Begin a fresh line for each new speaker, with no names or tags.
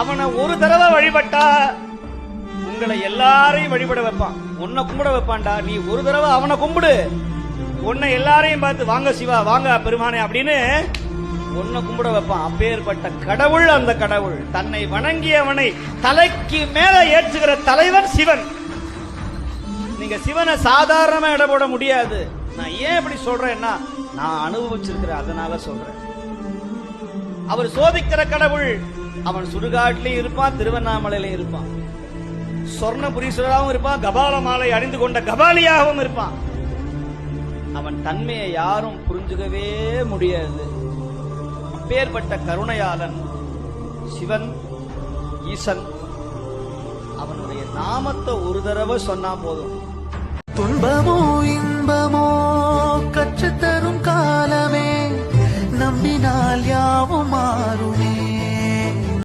அவனை ஒரு தடவை வழிபட்டா உங்களை எல்லாரையும் வழிபட வைப்பான். உன்னை கும்பிட வைப்பான்டா. நீ ஒரு தடவை அவனை கும்பிடு, உன்னை எல்லாரையும் பார்த்து வாங்க சிவா வாங்க பெருமானே அப்படின்னு உன்னை கும்பிட வைப்பான். அப்பேற்பட்ட கடவுள் அந்த கடவுள். தன்னை வணங்கியவனை தலைக்கு மேல ஏற்றுகிற தலைவன் சிவன். நீங்க சிவனை சாதாரணமா இட போட முடியாது. நான் ஏன் இப்படி சொல்றேன்னா நான் அனுபவிச்சிருக்கிறேன், அதனால சொல்றேன். அவர் சோதிக்கிற கடவுள். அவன் சுடுகாட்டிலையும் இருப்பான், திருவண்ணாமலையிலையும் இருப்பான், சொர்ணபுரீஸ்வரராகவும் இருப்பான், கபால மாலை அணிந்து கொண்ட கபாலியாகவும் இருப்பான். அவன் தன்மையை யாரும் புரிஞ்சுக்கவே முடியாது. அப்பேற்பட்ட கருணையாளன் சிவன் ஈசன். அவனுடைய நாமத்தை ஒரு தடவை சொன்னா போதும்.
துன்பமோ இன்பமோ கற்றுத்தரும் காலமே, நம்பினால் யாவும் மாறுமே.